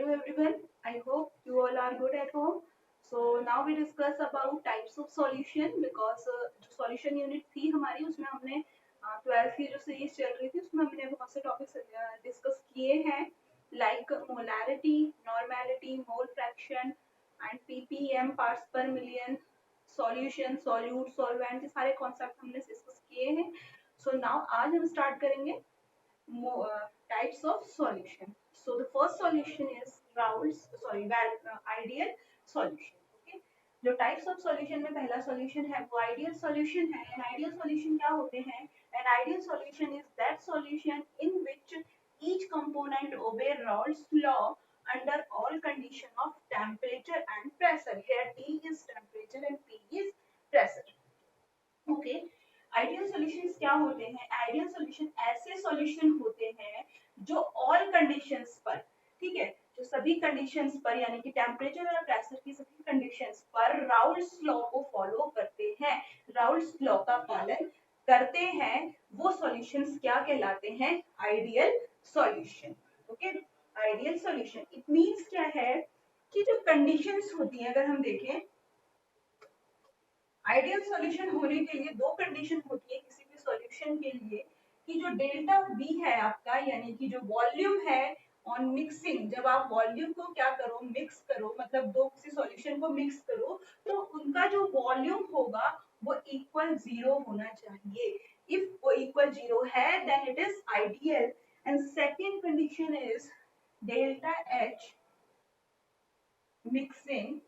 everyone. I hope you all are good at home. So now we discuss about types of solution because जो solution unit थी हमारी उसमें हमने 12th की जो सीरीज चल रही थी उसमें हमने बहुत से टॉपिक्स डिस्कस किए हैं like molarity, normality, mole fraction and ppm parts per million, solution, solute, solvent, ये सारे कॉन्सेप्ट हमने डिस्कस किए हैं. So now आज हम स्टार्ट करेंगे types of solution. So the first solution is Raoult's ideal solution. Okay. जो types of solution में पहला solution है वो ideal solution है. An ideal solution क्या होते हैं? An ideal solution is that solution in which each component obey Raoult's law under all condition of temperature and pressure. Here T is temperature and P is pressure. Okay. Ideal solutions क्या होते हैं? Ideal solution ऐसे solution होते हैं जो all conditions पर, ठीक है, जो सभी कंडीशंस पर यानी कि टेम्परेचर और प्रेशर की सभी कंडीशंस पर राउल्ट्स लॉ को फॉलो करते हैं, राउल्ट्स लॉ का पालन करते हैं, वो सॉल्यूशंस क्या कहलाते हैं? Ideal solution. Okay. Ideal solution it means क्या है कि जो कंडीशंस होती हैं, अगर हम देखें आइडियल सॉल्यूशन होने के लिए दो कंडीशन होती है किसी भी सॉल्यूशन के लिए कि जो डेल्टा V है आपका यानी कि जो वॉल्यूम है ऑन मिक्सिंग, जब आप वॉल्यूम को क्या करो मिक्स करो, मतलब दो किसी सॉल्यूशन को मिक्स करो तो उनका जो वॉल्यूम होगा वो इक्वल 0 होना चाहिए. इफ वो इक्वल 0 है then it is ideal. And second condition is delta H mixing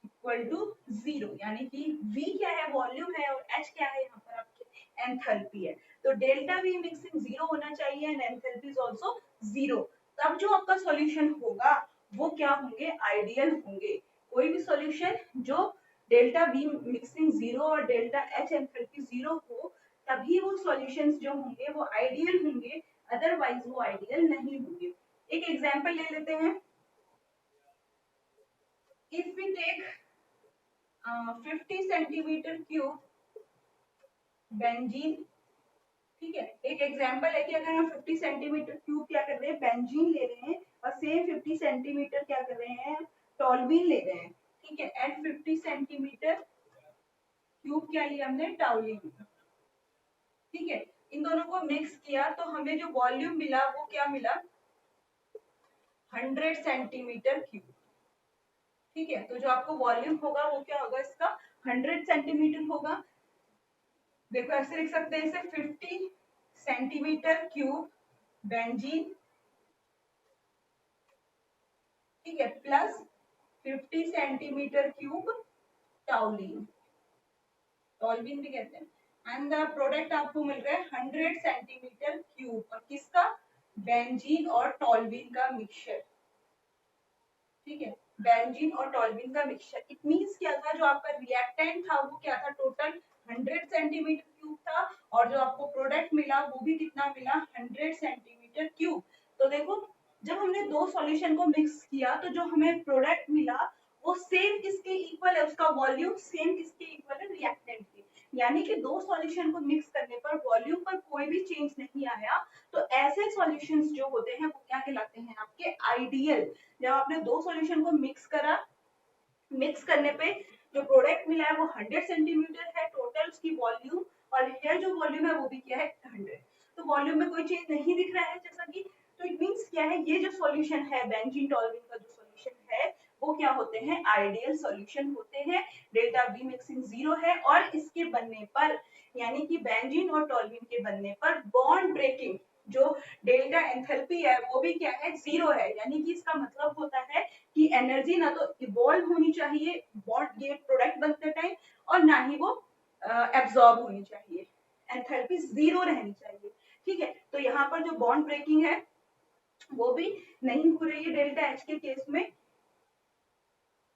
equal to 0 यानी कि V क्या है? वॉल्यूम है और H क्या है? यहाँ पर आपके एंथैल्पी है. तो डेल्टा V मिक्सिंग 0 होना चाहिए एंड एंथैल्पी इज आल्सो 0. तब जो आपका सॉल्यूशन होगा वो क्या होंगे? आइडियल होंगे. कोई भी सॉल्यूशन जो डेल्टा V मिक्सिंग 0 और डेल्टा H एंथैल्पी 0 हो तभी वो सॉल्यूशंस जो होंगे वो आइडियल होंगे, अदरवाइज वो आइडियल नहीं होंगे. एक एग्जांपल ले लेते हैं. If we take 50 centimetre cube benzene, ठीक है, एक एग्जांपल है कि अगर हम 50 सेंटीमीटर क्यूब क्या कर रहे हैं? बेंजीन ले रहे हैं और सेम 50 सेंटीमीटर क्या कर रहे हैं? टॉल्यूइन ले रहे हैं. ठीक है. एंड 50 सेंटीमीटर क्यूब क्या लिया हमने? टॉल्यूइन. ठीक है. इन दोनों को मिक्स किया तो हमें जो वॉल्यूम मिला वो क्या मिला? 100 सेंटीमीटर क्यूब. ठीक है. तो जो आपको वॉल्यूम होगा वो क्या होगा? इसका 100 सेंटीमीटर होगा. देखो ऐसे लिख सकते हैं इसे 50 सेंटीमीटर क्यूब बेंजीन, ठीक है, plus 50 centimetre cube toluene, toluene भी कहते हैं. एंड द प्रोडक्ट आपको मिल रहा है 100 सेंटीमीटर क्यूब और किसका? बेंजीन और टॉल्यूइन का मिक्सचर. ठीक है. बेंजीन और टॉल्यूइन का मिक्सचर. इट मींस क्या था? जो आपका रिएक्टेंट था वो क्या था? टोटल 100 सेंटीमीटर क्यूब था और जो आपको प्रोडक्ट मिला वो भी कितना मिला? 100 सेंटीमीटर क्यूब. तो देखो जब हमने दो सॉल्यूशन को मिक्स किया तो जो हमें प्रोडक्ट मिला वो सेम किसके इक्वल है? उसका वॉल्यूम सेम किसके इक्वल है? रिएक्टेंट के. यानी कि दो सॉल्यूशन को मिक्स करने पर वॉल्यूम पर कोई भी चेंज नहीं आया. तो ऐसे सॉल्यूशंस जो होते हैं वो क्या कहलाते हैं? आपके आइडियल. जब आपने दो सॉल्यूशन को मिक्स करा, मिक्स करने पे जो प्रोडक्ट मिला है वो 100 सेंटीमीटर है टोटल उसकी वॉल्यूम और ये जो वॉल्यूम है वो भी क्या है? 100. तो वॉल्यूम में कोई चेंज नहीं दिख रहा है जैसा कि. तो इट मींस क्या है? ये जो सॉल्यूशन है बेंजीन टॉल्यूइन का जो सॉल्यूशन है वो क्या होते हैं? आइडियल सॉल्यूशन होते हैं. डेल्टा V मिक्सिंग 0 है और इसके बनने पर यानी कि बेंजीन और टॉल्यूइन के बनने पर बॉन्ड ब्रेकिंग जो डेल्टा एंथैल्पी है वो भी क्या है? 0 है. यानी कि इसका मतलब होता है कि एनर्जी ना तो इवॉल्व होनी चाहिए बॉन्ड ये प्रोडक्ट बनते टाइम और ना ही वो एब्सॉर्ब होनी चाहिए. एंथैल्पी 0 रहनी चाहिए. ठीक है. तो यहाँ पर जो बॉन्ड ब्रेकिंग है वो भी नहीं हो रही है डेल्टा H के केस में.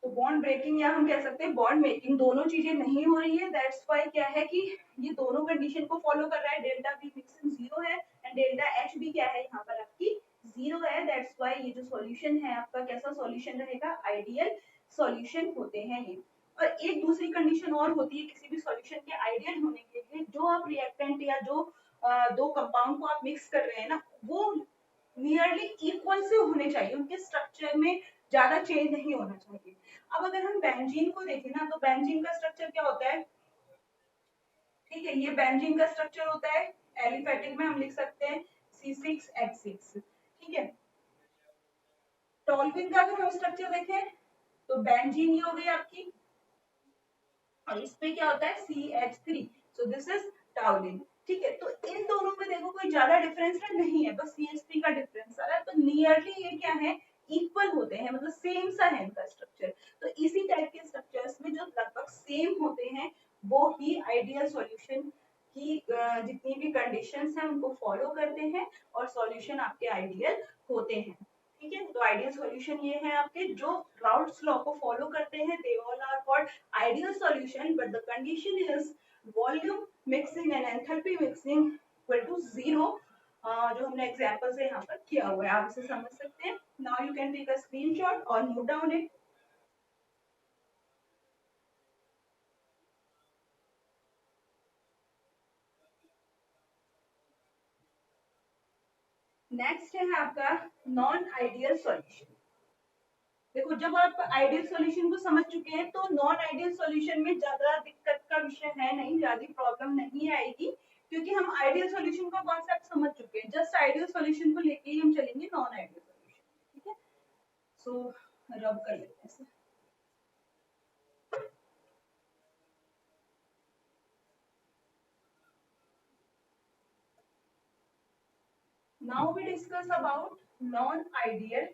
तो बॉन्ड ब्रेकिंग या हम कह सकते हैं बॉन्ड मेकिंग दोनों चीजें नहीं हो रही है. दैट्स व्हाई क्या है कि ये दोनों कंडीशन को फॉलो कर रहा है. डेल्टा V मिक्सिंग 0 है एंड डेल्टा H भी क्या है? यहाँ पर आपकी 0 है. दैट्स व्हाई ये जो सॉल्यूशन है आपका कैसा सॉल्यूशन रहेगा? आइडियल सॉल्यूशन होते हैं ये. और एक दूसरी कंडीशन और होती है किसी भी सॉल्यूशन के आइडियल होने के लिए. जो आप रिएक्टेंट या जो दो कंपाउंड को आप मिक्स कर रहे हैं ना वो नियरली इक्वल से होने चाहिए, उनके स्ट्रक्चर में ज्यादा चेंज नहीं होना चाहिए। अब अगर हम बेंजीन को देखें ना, तो बेंजीन का स्ट्रक्चर क्या होता है, ठीक है, ये बेंजीन का स्ट्रक्चर होता है, एलिफेटिक में हम लिख सकते हैं C6H6, ठीक है। टॉल्विन का अगर हम स्ट्रक्चर देखें तो बेंजीन ये हो गई आपकी, और इस पे क्या होता है CH3, सो दिस इज टाउलिन, ठीक है। तो इन दोनों में देखो कोई ज्यादा डिफरेंस नहीं है, बस CH3 का डिफरेंस आ रहा है, तो नियरली ये क्या है, इक्वल होते हैं, मतलब सेम सा है इनका स्ट्रक्चर। तो इसी टाइप के स्ट्रक्चर्स में जो लगभग सेम होते हैं वो ही आइडियल सॉल्यूशन की जितनी भी कंडीशंस हैं उनको फॉलो करते हैं और सॉल्यूशन आपके आइडियल होते हैं, ठीक है। तो आइडियल सॉल्यूशन ये है आपके जो राउट्स लॉ को फॉलो करते हैं, they all are called ideal solution, but the condition is volume mixing and enthalpy mixing equal to 0, जो हमने एग्जांपल से यहाँ पर किया हुआ है, आप इसे समझ सकते हैं। Now you can take a screenshot और नोट डाउन इट। नेक्स्ट है आपका नॉन आइडियल सॉल्यूशन। देखो जब आप आइडियल सॉल्यूशन को समझ चुके हैं तो नॉन आइडियल सॉल्यूशन में ज्यादा दिक्कत का विषय है नहीं, ज्यादा प्रॉब्लम नहीं आएगी, क्योंकि हम आइडियल सॉल्यूशन का कॉन्सेप्ट समझ चुके हैं। जस्ट आइडियल सॉल्यूशन को लेके ही हम चलेंगे नॉन आइडियल सॉल्यूशन, ठीक है। सो रब कर लेते हैं इसे। Now we discuss about non ideal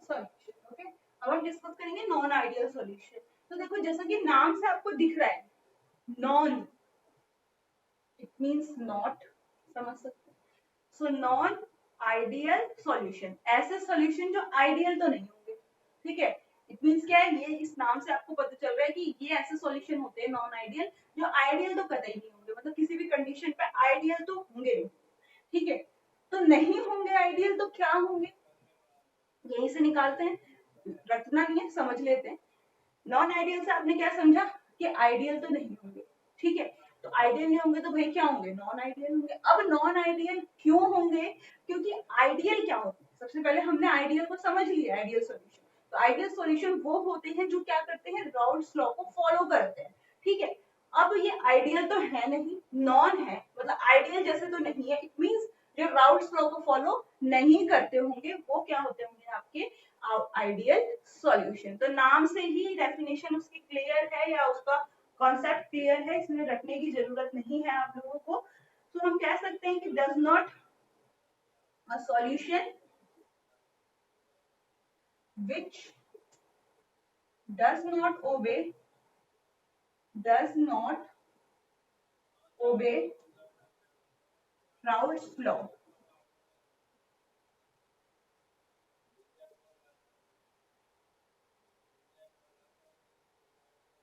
solution, okay. अब हम डिस्कस करेंगे नॉन आइडियल सॉल्यूशन। तो देखो जैसा कि नाम से आपको दिख रहा है, नॉन इट मींस नॉट, समझ सकते हैं। सो नॉन आइडियल सॉल्यूशन, ऐसे सॉल्यूशन जो आइडियल तो नहीं होंगे, ठीक है। इट मींस क्या है, ये इस नाम से आपको पता चल रहा है कि ये ऐसे सॉल्यूशन होते हैं नॉन आइडियल जो आइडियल तो कतई नहीं होंगे, मतलब किसी भी कंडीशन पे आइडियल तो होंगे नहीं, ठीक है। तो नहीं होंगे आइडियल तो क्या होंगे, यहीं से निकालते हैं, रटना नहीं है, समझ लेते हैं। नॉन आइडियल से आपने क्या समझा कि आइडियल तो नहीं होंगे, ठीक है। तो आइडियल नहीं होंगे तो भाई क्या होंगे, नॉन आइडियल होंगे। अब नॉन आइडियल क्यों होंगे, क्योंकि आइडियल क्या होते हैं, सबसे पहले हमने आइडियल को समझ लिया, आइडियल सॉल्यूशन। तो आइडियल सॉल्यूशन वो होते हैं जो क्या करते हैं, राउल्स लॉ को फॉलो करते हैं, ठीक है। अब ये आइडियल तो है नहीं, नॉन है, मतलब आइडियल जैसे तो नहीं है, इट मींस जो राउल्स लॉ को फॉलो नहीं करते होंगे वो क्या होते होंगे आपके आइडियल सॉल्यूशन। तो नाम से ही डेफिनेशन उसकी क्लियर है या उसका कॉन्सेप्ट क्लियर है, इसमें रखने की जरूरत नहीं है आप लोगों को। तो हम कह सकते हैं कि does not a solution which does not obey Raoult's law.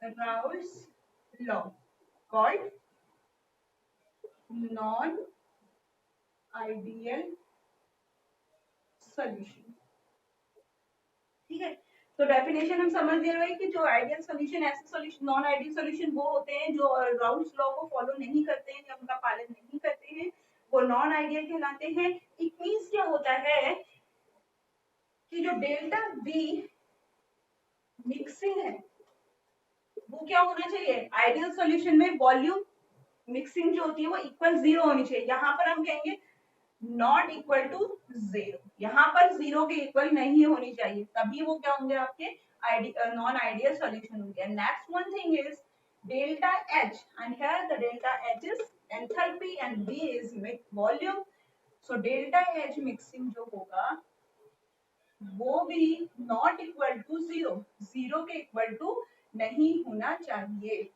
Raoult's law called non-ideal solution, ठीक है। तो डेफिनेशन हम समझ गए भाई कि जो आइडियल सॉल्यूशन, ऐसे सॉल्यूशन, नॉन आइडियल सॉल्यूशन वो होते हैं जो राउल्स लॉ को फॉलो नहीं करते हैं या उनका पालन नहीं करते हैं, वो नॉन आइडियल कहलाते हैं। इट मींस क्या होता है कि जो डेल्टा वी मिक्सिंग है वो क्या होना चाहिए, आइडियल सॉल्यूशन में वॉल्यूम मिक्सिंग जो होती है वो इक्वल 0 होनी चाहिए। यहाँ पर हम कहेंगे नॉट इक्वल टू 0, यहाँ पर 0 के इक्वल नहीं होनी चाहिए, तभी वो क्या होंगे आपके नॉन आइडियल सॉल्यूशन होंगे। Next one thing is delta H, and here the delta H is enthalpy and V is volume, so delta H mixing जो होगा वो भी नॉट इक्वल टू 0, 0 के इक्वल टू नहीं होना चाहिए।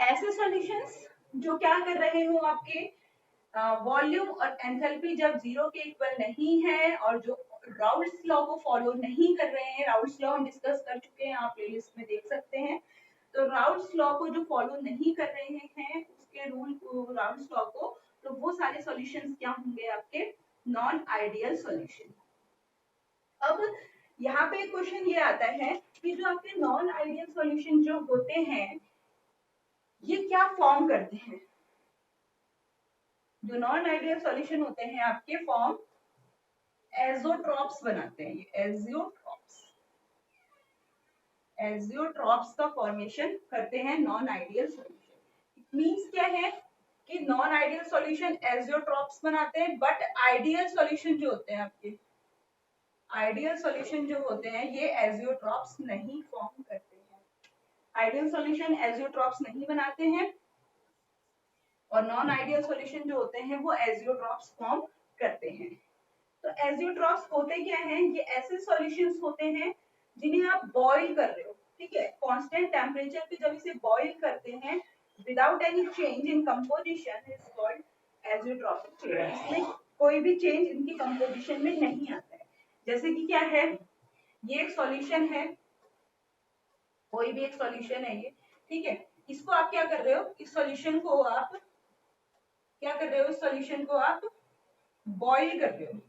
ऐसे सॉल्यूशंस जो क्या कर रहे हो आपके वॉल्यूम और एंथैल्पी जब 0 के इक्वल नहीं है और जो राउल्ट्स लॉ को फॉलो नहीं कर रहे हैं, राउल्ट्स लॉ हम डिस्कस कर चुके हैं, आप प्लेलिस्ट में देख सकते हैं। तो राउल्ट्स लॉ को जो फॉलो नहीं कर रहे हैं उसके रूल को, राउल्ट्स लॉ को, तो वो सारे सॉल्यूशंस क्या होंगे आपके नॉन आइडियल सॉल्यूशन। अब यहाँ पे क्वेश्चन ये आता है कि जो आपके नॉन आइडियल सॉल्यूशन जो होते हैं ये क्या फॉर्म करते हैं? जो नॉन आइडियल सॉल्यूशन होते हैं आपके फॉर्म एजोट्रॉप्स बनाते हैं। ये एजियोट्रॉप्स का फॉर्मेशन करते हैं नॉन आइडियल सॉल्यूशन। मींस क्या है कि नॉन आइडियल सॉल्यूशन एजियोट्रॉप्स बनाते हैं, बट आइडियल सॉल्यूशन जो होते हैं आपके, आइडियल सॉल्यूशन जो होते हैं ये एजियोट्रॉप्स नहीं फॉर्म करते हैं। आइडियल सॉल्यूशन एजियोट्रॉप्स नहीं बनाते हैं और नॉन आइडियल सॉल्यूशन जो होते हैं वो एजियोट्रॉप्स फॉर्म करते हैं। तो एजियोट्रॉप्स होते क्या हैं? ये ऐसे सॉल्यूशंस होते हैं जिन्हें आप बॉईल कर रहे हो, ठीक है, कांस्टेंट टेम्परेचर पे जब इसे बॉईल करते हैं without any change in composition is called azeotropic. इसमें कोई भी चेंज इनकी कंपोजिशन में नहीं आता है। जैसे कि क्या है, ये एक सॉल्यूशन है, कोई भी एक सॉल्यूशन है ये, ठीक है, इसको आप क्या कर रहे हो, इस सॉल्यूशन को आप क्या कर रहे हो, इस सॉल्यूशन को आप बॉईल कर रहे हो,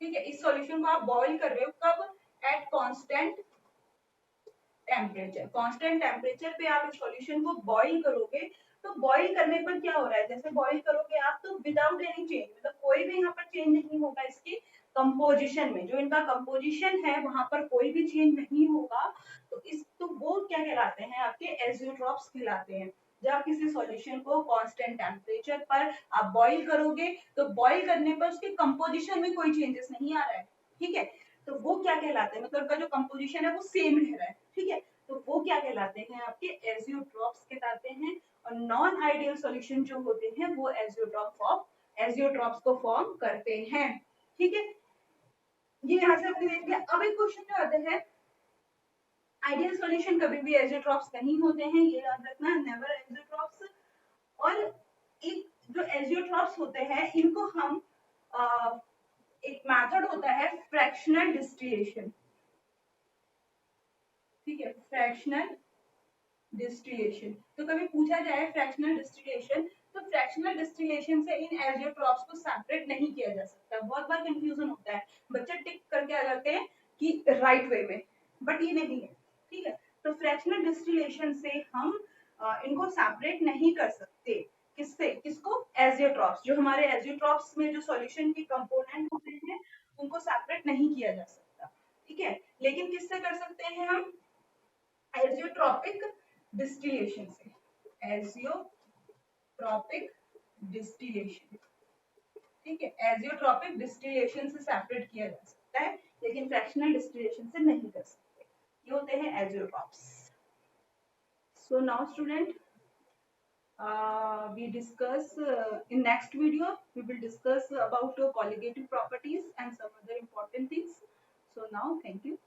ठीक है, इस सॉल्यूशन को आप बॉईल कर रहे हो कब? At constant temperature. Constant temperature पे आप इस सॉल्यूशन को बॉईल करोगे तो बॉईल करने पर क्या हो रहा है, जैसे बॉईल करोगे आप तो विदाउट एनी चेंज, मतलब कोई भी यहाँ पर चेंज नहीं होगा इसकी कंपोजिशन में, जो इनका कंपोजिशन है वहां पर कोई भी चेंज नहीं होगा। तो वो क्या कहलाते हैं, आपके एजियोट्रॉप्स कहलाते हैं। जब आप किसी सॉल्यूशन को कांस्टेंट टेम्परेचर पर आप बॉईल करोगे तो बॉईल करने पर उसके कंपोजिशन में कोई चेंजेस नहीं आ रहा है, ठीक है, तो वो क्या कहलाते हैं, मतलब उनका जो कंपोजिशन है वो सेम रह रहा है, ठीक है, तो वो क्या कहलाते हैं, आपके एजियोट्रॉप्स कहलाते हैं। और नॉन आइडियल सॉल्यूशन जो होते हैं वो एजियोट्रॉप्स को फॉर्म करते हैं, ठीक है। ये यहाँ से आपने देख लिया। अब एक क्वेश्चन जो आते हैं, आइडियल सॉल्यूशन कभी भी एजियोट्रॉप्स नहीं होते हैं, ये याद रखना, नेवर एजियोट्रॉप्स। और एक जो एजियोट्रॉप्स होते हैं इनको हम एक मेथड होता है फ्रैक्शनल डिस्टिलेशन, ठीक है, फ्रैक्शनल डिस्टिलेशन। तो कभी पूछा जाए फ्रैक्शनल डिस्टिलेशन, तो फ्रैक्शनल डिस्टिलेशन से इन एजियोट्रॉप्स को सेपरेट नहीं किया जा सकता। बहुत बार कंफ्यूजन होता है, बच्चे टिक करके आ जाते हैं कि राइट वे में, बट ये नहीं है, ठीक है। तो फ्रैक्शनल डिस्टिलेशन से हम इनको सेपरेट नहीं कर सकते। किससे? किसको? एजियोट्रॉप्स। जो हमारे एजियोट्रॉप्स में जो सॉल्यूशन के कंपोनेंट होते हैं उनको सेपरेट नहीं किया जा सकता, ठीक है। लेकिन किससे कर सकते हैं हम? एजियोट्रॉपिक डिस्टिलेशन से, एजियोट्रॉपिक डिस्टिलेशन, ठीक है, एजियोट्रॉपिक डिस्टिलेशन से सेपरेट किया जा सकता है, लेकिन फ्रैक्शनल डिस्टिलेशन से नहीं कर सकते। ये होते हैं azeotropes. So now student, we discuss in next video we will discuss about colligative properties and some other important things. So now thank you.